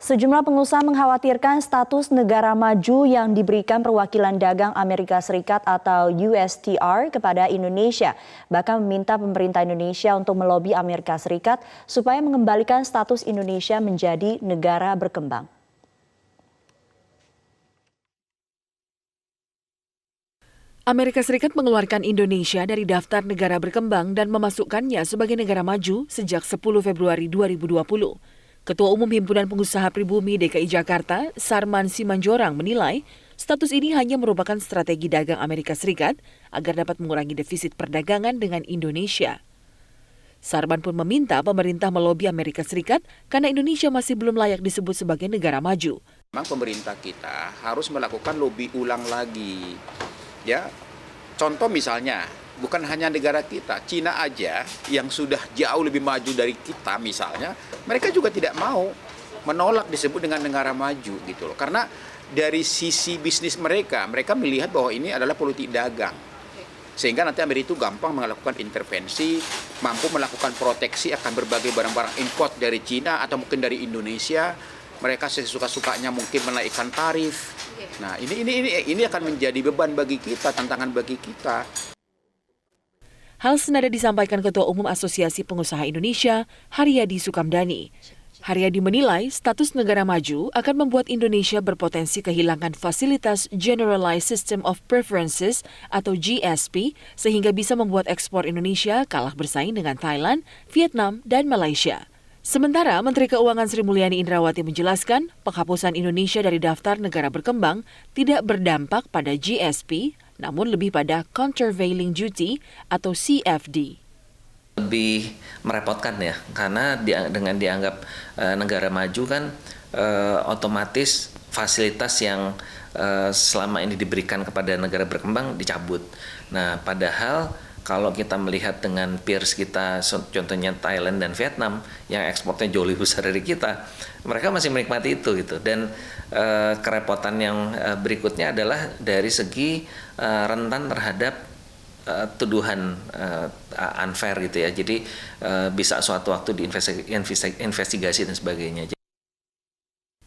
Sejumlah pengusaha mengkhawatirkan status negara maju yang diberikan perwakilan dagang Amerika Serikat atau USTR kepada Indonesia. Bahkan meminta pemerintah Indonesia untuk melobi Amerika Serikat supaya mengembalikan status Indonesia menjadi negara berkembang. Amerika Serikat mengeluarkan Indonesia dari daftar negara berkembang dan memasukkannya sebagai negara maju sejak 10 Februari 2020. Ketua Umum Himpunan Pengusaha Pribumi DKI Jakarta, Sarman Simanjorang menilai status ini hanya merupakan strategi dagang Amerika Serikat agar dapat mengurangi defisit perdagangan dengan Indonesia. Sarman pun meminta pemerintah melobi Amerika Serikat karena Indonesia masih belum layak disebut sebagai negara maju. Memang pemerintah kita harus melakukan lobi ulang lagi. Ya, contoh misalnya, bukan hanya negara kita, Cina aja yang sudah jauh lebih maju dari kita misalnya, mereka juga tidak mau menolak disebut dengan negara maju gitu loh. Karena dari sisi bisnis mereka melihat bahwa ini adalah politik dagang. Sehingga nanti Amerika itu gampang melakukan intervensi, mampu melakukan proteksi akan berbagai barang-barang import dari Cina atau mungkin dari Indonesia. Mereka sesuka-sukanya mungkin menaikkan tarif. Nah, ini akan menjadi beban bagi kita, tantangan bagi kita. Hal senada disampaikan Ketua Umum Asosiasi Pengusaha Indonesia, Haryadi Sukamdhani. Haryadi menilai status negara maju akan membuat Indonesia berpotensi kehilangan fasilitas Generalized System of Preferences atau GSP, sehingga bisa membuat ekspor Indonesia kalah bersaing dengan Thailand, Vietnam, dan Malaysia. Sementara Menteri Keuangan Sri Mulyani Indrawati menjelaskan penghapusan Indonesia dari daftar negara berkembang tidak berdampak pada GSP, namun lebih pada Countervailing Duty atau CFD. Lebih merepotkan ya, karena dengan dianggap negara maju kan otomatis fasilitas yang selama ini diberikan kepada negara berkembang dicabut. Nah, padahal kalau kita melihat dengan peers kita, contohnya Thailand dan Vietnam, yang ekspornya jauh lebih besar dari kita, mereka masih menikmati itu gitu. Dan kerepotan yang berikutnya adalah dari segi rentan terhadap tuduhan unfair gitu ya. Jadi bisa suatu waktu diinvestigasi dan sebagainya.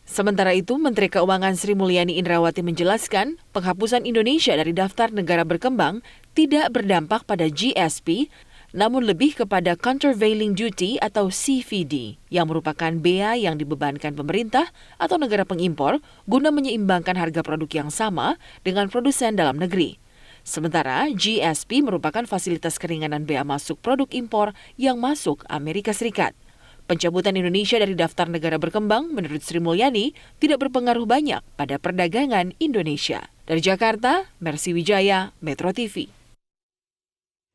Sementara itu, Menteri Keuangan Sri Mulyani Indrawati menjelaskan penghapusan Indonesia dari daftar negara berkembang tidak berdampak pada GSP, namun lebih kepada Countervailing Duty atau CVD, yang merupakan bea yang dibebankan pemerintah atau negara pengimpor guna menyeimbangkan harga produk yang sama dengan produsen dalam negeri. Sementara GSP merupakan fasilitas keringanan bea masuk produk impor yang masuk Amerika Serikat. Pencabutan Indonesia dari daftar negara berkembang menurut Sri Mulyani tidak berpengaruh banyak pada perdagangan Indonesia. Dari Jakarta, Mercy Wijaya, Metro TV.